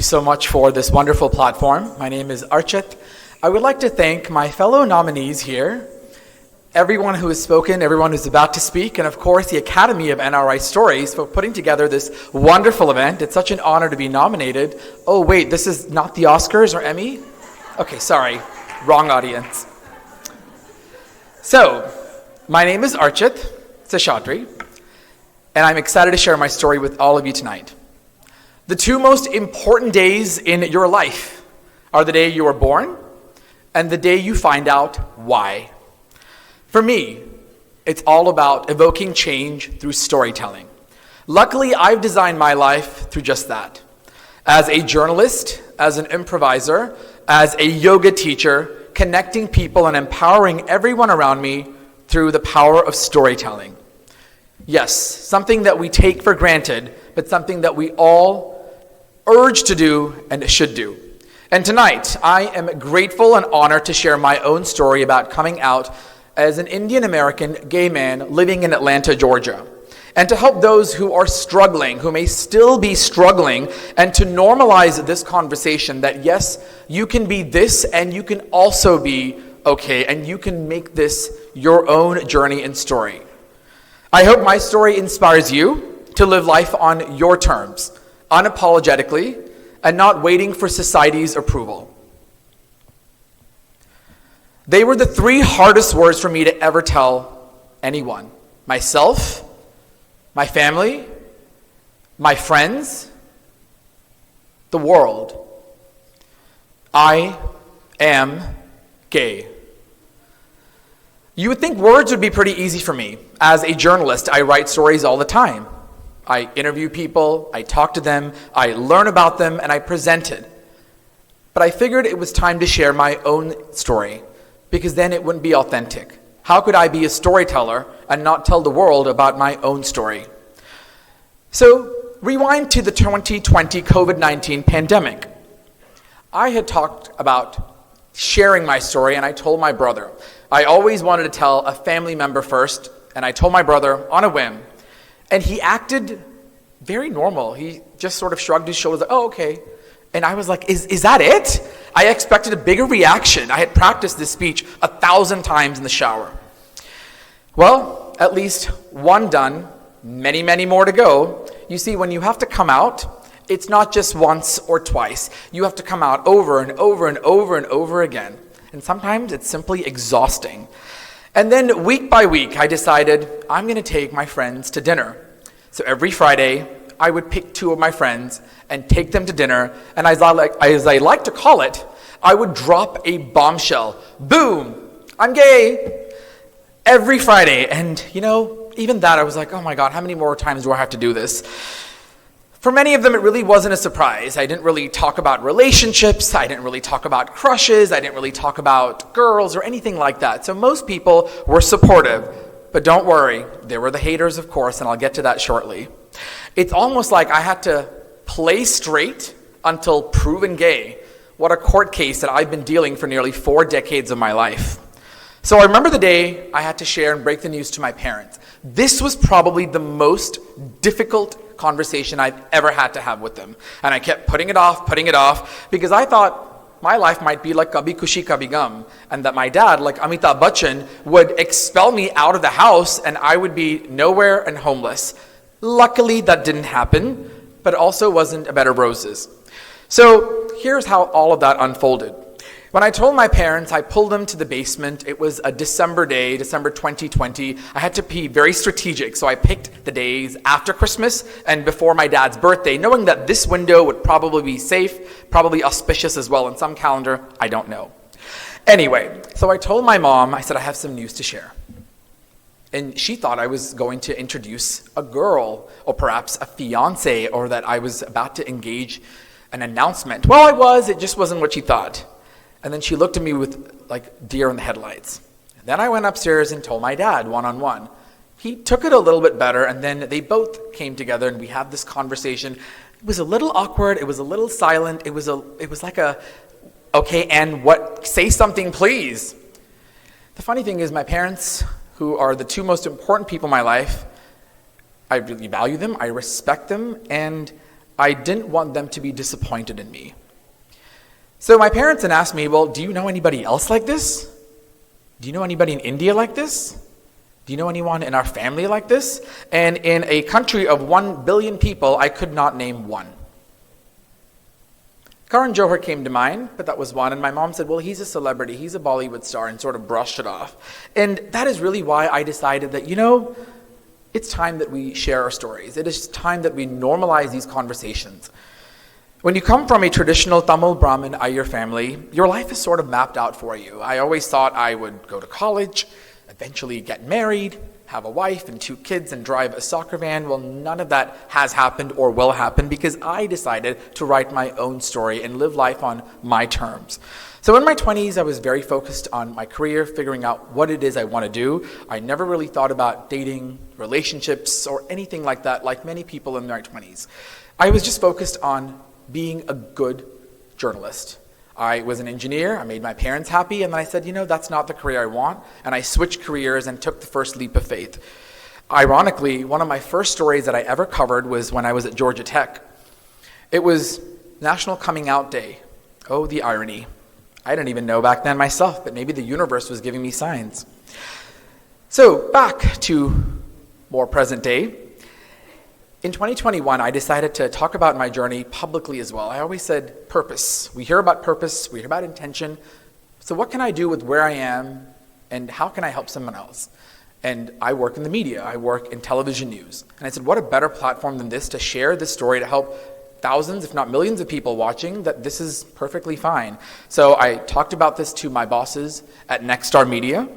you so much for this wonderful platform. My name is Archith. I would like to thank my fellow nominees here, everyone who has spoken, everyone who's about to speak, and of course the Academy of NRI Stories for putting together this wonderful event. It's such an honor to be nominated. Oh wait, this is not the Oscars or Emmy? Okay, sorry, wrong audience. So, my name is Archith Seshadri, and I'm excited to share my story with all of you tonight. The two most important days in your life are the day you were born and the day you find out why. For me, it's all about evoking change through storytelling. Luckily, I've designed my life through just that. As a journalist, as an improviser, as a yoga teacher, connecting people and empowering everyone around me through the power of storytelling. Yes, something that we take for granted, but something that we all urge to do and should do. And tonight, I am grateful and honored to share my own story about coming out as an Indian American gay man living in Atlanta, Georgia, and to help those who are struggling, who may still be struggling, and to normalize this conversation that yes, you can be this and you can also be okay, and you can make this your own journey and story. I hope my story inspires you to live life on your terms, unapologetically, and not waiting for society's approval. They were the three hardest words for me to ever tell anyone. Myself, my family, my friends, the world. I am gay. You would think words would be pretty easy for me. As a journalist, I write stories all the time. I interview people, I talk to them, I learn about them, and I present it. But I figured it was time to share my own story, because then it wouldn't be authentic. How could I be a storyteller and not tell the world about my own story? So, rewind to the 2020 COVID-19 pandemic. I had talked about sharing my story, and I told my brother. I always wanted to tell a family member first, and I told my brother on a whim. And he acted very normal. He just sort of shrugged his shoulders, like, oh, okay. And I was like, is that it? I expected a bigger reaction. I had practiced this speech 1,000 times in the shower. Well, at least one done, many, many more to go. You see, when you have to come out, it's not just once or twice. You have to come out over and over and over and over again. And sometimes it's simply exhausting. And then week by week, I decided I'm going to take my friends to dinner. So every Friday, I would pick two of my friends and take them to dinner. And as I like to call it, I would drop a bombshell. Boom! I'm gay! Every Friday. And, even that, I was like, oh my God, how many more times do I have to do this? For many of them, it really wasn't a surprise. I didn't really talk about relationships. I didn't really talk about crushes. I didn't really talk about girls or anything like that. So most people were supportive. But don't worry, there were the haters, of course, and I'll get to that shortly. It's almost like I had to play straight until proven gay. What a court case that I've been dealing for nearly 4 decades of my life. So I remember the day I had to share and break the news to my parents. This was probably the most difficult conversation I've ever had to have with them. And I kept putting it off, because I thought my life might be like Kabhi Khushi Kabhi Gum, and that my dad, like Amitabh Bachchan, would expel me out of the house and I would be nowhere and homeless. Luckily, that didn't happen, but it also wasn't a bed of roses. So here's how all of that unfolded. When I told my parents, I pulled them to the basement. It was a December day, December 2020. I had to be very strategic, so I picked the days after Christmas and before my dad's birthday, knowing that this window would probably be safe, probably auspicious as well in some calendar, I don't know. Anyway, so I told my mom, I said, I have some news to share. And she thought I was going to introduce a girl, or perhaps a fiance, or that I was about to engage an announcement. Well, I was, it just wasn't what she thought. And then she looked at me with like deer in the headlights. And then I went upstairs and told my dad one-on-one. He took it a little bit better, and then they both came together and we had this conversation. It was a little awkward, it was a little silent, it was like okay, and what, say something please. The funny thing is my parents, who are the two most important people in my life, I really value them, I respect them, and I didn't want them to be disappointed in me. So my parents then asked me, well, do you know anybody else like this? Do you know anybody in India like this? Do you know anyone in our family like this? And in a country of 1 billion people, I could not name one. Karan Johar came to mind, but that was one. And my mom said, well, he's a celebrity, he's a Bollywood star, and sort of brushed it off. And that is really why I decided that, it's time that we share our stories. It is time that we normalize these conversations. When you come from a traditional Tamil Brahmin Iyer family, your life is sort of mapped out for you. I always thought I would go to college, eventually get married, have a wife and 2 kids, and drive a soccer van. Well, none of that has happened or will happen because I decided to write my own story and live life on my terms. So in my 20s, I was very focused on my career, figuring out what it is I want to do. I never really thought about dating, relationships, or anything like that, like many people in their 20s. I was just focused on being a good journalist. I was an engineer, I made my parents happy, and then I said, that's not the career I want, and I switched careers and took the first leap of faith. Ironically, one of my first stories that I ever covered was when I was at Georgia Tech. It was National Coming Out Day. Oh, the irony. I didn't even know back then myself, but maybe the universe was giving me signs. So back to more present day. In 2021, I decided to talk about my journey publicly as well. I always said purpose. We hear about purpose, we hear about intention. So what can I do with where I am, and how can I help someone else? And I work in the media, I work in television news. And I said, what a better platform than this to share this story to help thousands, if not millions of people watching, that this is perfectly fine. So I talked about this to my bosses at Nexstar Media.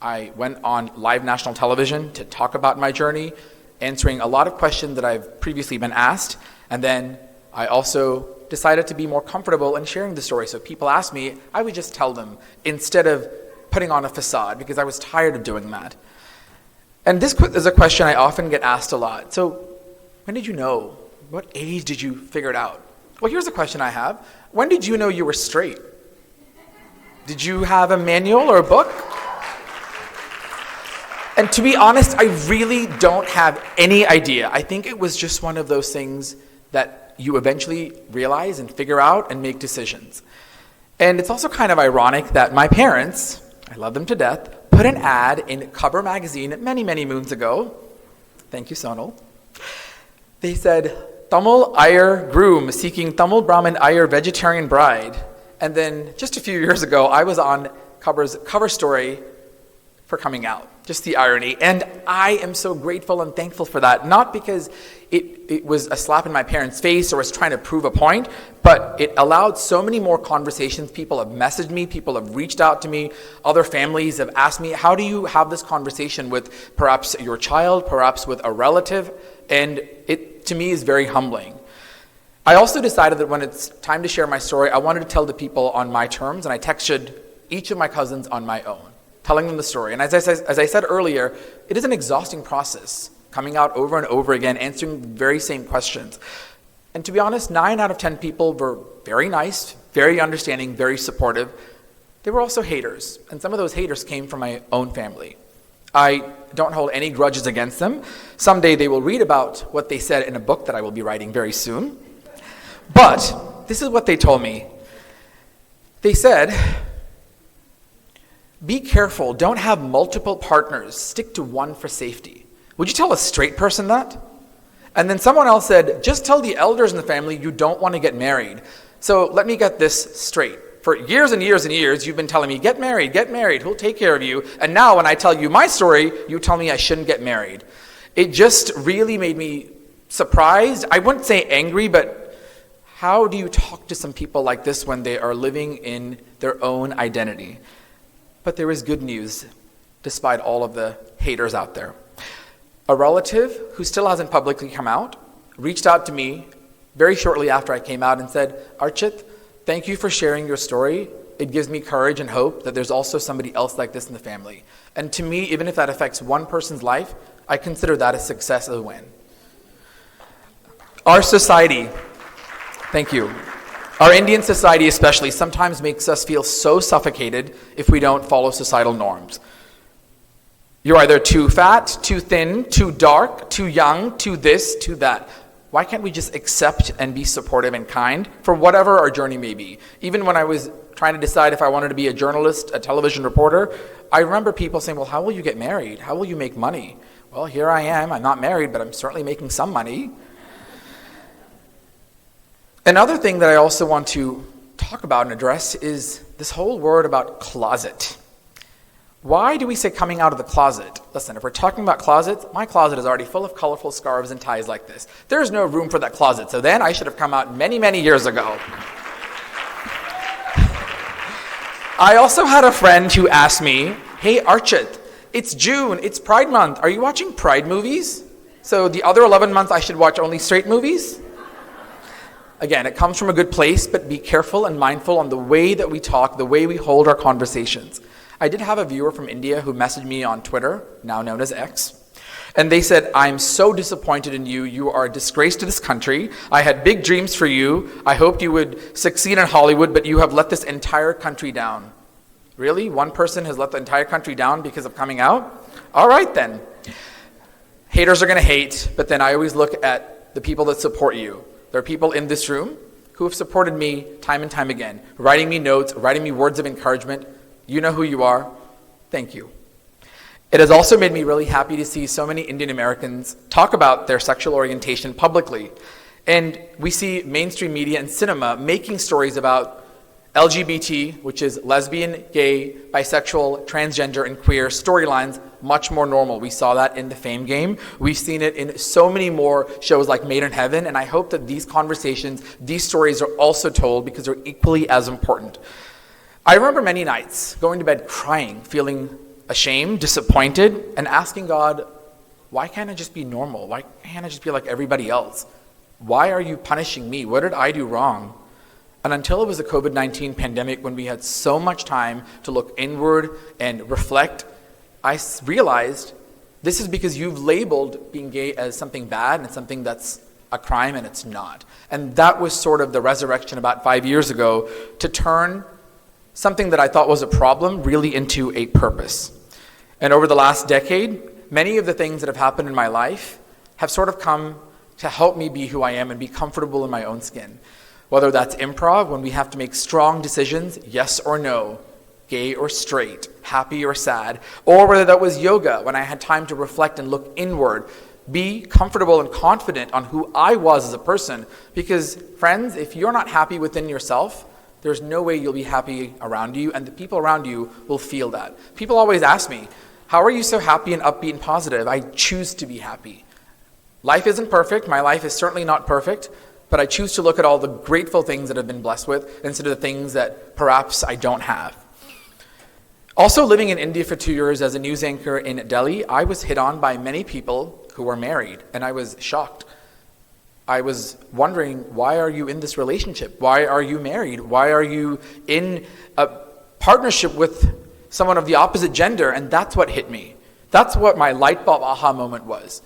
I went on live national television to talk about my journey, answering a lot of questions that I've previously been asked. And then I also decided to be more comfortable in sharing the story. So if people ask me, I would just tell them instead of putting on a facade, because I was tired of doing that. And this is a question I often get asked a lot. So when did you know? What age did you figure it out? Well, here's a question I have. When did you know you were straight? Did you have a manual or a book? And to be honest, I really don't have any idea. I think it was just one of those things that you eventually realize and figure out and make decisions. And it's also kind of ironic that my parents, I love them to death, put an ad in Cover magazine many, many moons ago. Thank you, Sonal. They said, Tamil Iyer groom seeking Tamil Brahmin Iyer vegetarian bride. And then just a few years ago, I was on Cover's cover story for coming out. Just the irony. And I am so grateful and thankful for that. Not because it was a slap in my parents' face or was trying to prove a point, but it allowed so many more conversations. People have messaged me, people have reached out to me, other families have asked me, how do you have this conversation with perhaps your child, perhaps with a relative? And it, to me, is very humbling. I also decided that when it's time to share my story, I wanted to tell the people on my terms, and I texted each of my cousins on my own, telling them the story. And as I said earlier, it is an exhausting process, coming out over and over again, answering the very same questions. And to be honest, 9 out of 10 people were very nice, very understanding, very supportive. They were also haters, and some of those haters came from my own family. I don't hold any grudges against them. Someday they will read about what they said in a book that I will be writing very soon. But this is what they told me. They said, be careful, don't have multiple partners, stick to one for safety. Would you tell a straight person that? And then someone else said, just tell the elders in the family you don't want to get married. So let me get this straight. For years and years and years, you've been telling me, get married, who'll take care of you. And now when I tell you my story, you tell me I shouldn't get married. It just really made me surprised. I wouldn't say angry, but how do you talk to some people like this when they are living in their own identity? But there is good news, despite all of the haters out there. A relative who still hasn't publicly come out reached out to me very shortly after I came out and said, Archith, thank you for sharing your story. It gives me courage and hope that there's also somebody else like this in the family. And to me, even if that affects one person's life, I consider that a success, a win. Our society, thank you. Our Indian society especially sometimes makes us feel so suffocated if we don't follow societal norms. You're either too fat, too thin, too dark, too young, too this, too that. why can't we just accept and be supportive and kind for whatever our journey may be? Even when I was trying to decide if I wanted to be a journalist, a television reporter, I remember people saying, well, how will you get married? How will you make money? Well, here I am. I'm not married, but I'm certainly making some money. Another thing that I also want to talk about and address is this whole word about closet. Why do we say coming out of the closet? Listen, if we're talking about closets, my closet is already full of colorful scarves and ties like this. There's no room for that closet, so then I should have come out many, many years ago. I also had a friend who asked me, hey Archith, it's June, it's Pride Month, are you watching Pride movies? So the other 11 months I should watch only straight movies? Again, it comes from a good place, but be careful and mindful on the way that we talk, the way we hold our conversations. I did have a viewer from India who messaged me on Twitter, now known as X, and they said, I'm so disappointed in you. You are a disgrace to this country. I had big dreams for you. I hoped you would succeed in Hollywood, but you have let this entire country down. Really? One person has let the entire country down because of coming out? All right then. Haters are going to hate, but then I always look at the people that support you. There are people in this room who have supported me time and time again, writing me notes, writing me words of encouragement. You know who you are. Thank you. It has also made me really happy to see so many Indian Americans talk about their sexual orientation publicly. And we see mainstream media and cinema making stories about LGBT, which is lesbian, gay, bisexual, transgender, and queer storylines much more normal. We saw that in the Fame game. We've seen it in so many more shows like Made in Heaven, and I hope that these conversations, these stories are also told because they're equally as important. I remember many nights going to bed crying, feeling ashamed, disappointed, and asking God, why can't I just be normal? Why can't I just be like everybody else? Why are you punishing me? What did I do wrong? And until it was the COVID-19 pandemic, when we had so much time to look inward and reflect, I realized this is because you've labeled being gay as something bad and something that's a crime, and it's not. And that was sort of the resurrection about 5 years ago to turn something that I thought was a problem really into a purpose. And over the last decade, many of the things that have happened in my life have sort of come to help me be who I am and be comfortable in my own skin. Whether that's improv, when we have to make strong decisions, yes or no, gay or straight, happy or sad, or whether that was yoga, when I had time to reflect and look inward, be comfortable and confident on who I was as a person. Because friends, if you're not happy within yourself, there's no way you'll be happy around you, and the people around you will feel that. People always ask me, how are you so happy and upbeat and positive? I choose to be happy. Life isn't perfect. My life is certainly not perfect. But I choose to look at all the grateful things that I've been blessed with instead of the things that perhaps I don't have. Also, living in India for 2 years as a news anchor in Delhi, I was hit on by many people who were married, and I was shocked. I was wondering, why are you in this relationship? Why are you married? Why are you in a partnership with someone of the opposite gender? And that's what hit me. That's what my light bulb aha moment was.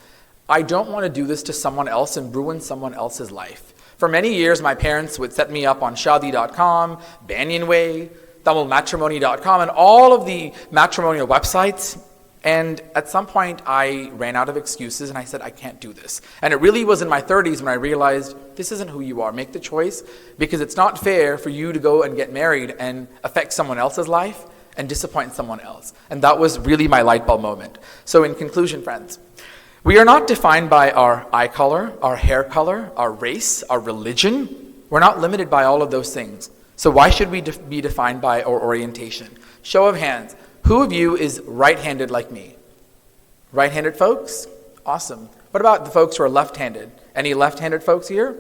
I don't want to do this to someone else and ruin someone else's life. For many years, my parents would set me up on Shadi.com, Banyanway, TamilMatrimony.com, and all of the matrimonial websites. And at some point, I ran out of excuses, and I said, I can't do this. And it really was in my 30s when I realized, this isn't who you are. Make the choice, because it's not fair for you to go and get married and affect someone else's life and disappoint someone else. And that was really my light bulb moment. So in conclusion, friends, we are not defined by our eye color, our hair color, our race, our religion. We're not limited by all of those things. So why should we be defined by our orientation? Show of hands. Who of you is right-handed like me? Right-handed folks? Awesome. What about the folks who are left-handed? Any left-handed folks here?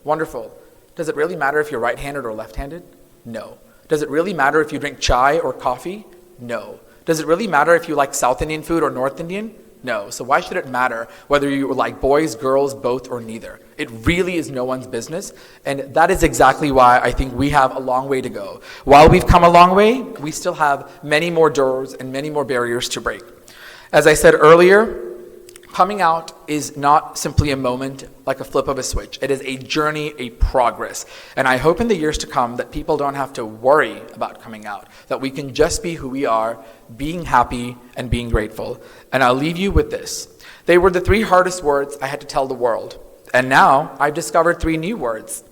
Wonderful. Does it really matter if you're right-handed or left-handed? No. Does it really matter if you drink chai or coffee? No. Does it really matter if you like South Indian food or North Indian? No. So why should it matter whether you like boys, girls, both, or neither? It really is no one's business, and that is exactly why I think we have a long way to go. While we've come a long way, we still have many more doors and many more barriers to break. As I said earlier, coming out is not simply a moment like a flip of a switch. It is a journey, a progress. And I hope in the years to come that people don't have to worry about coming out, that we can just be who we are, being happy and being grateful. And I'll leave you with this. They were the 3 hardest words I had to tell the world. And now I've discovered 3 new words.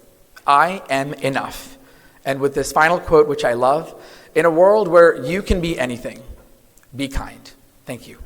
I am enough. And with this final quote, which I love, in a world where you can be anything, be kind. Thank you.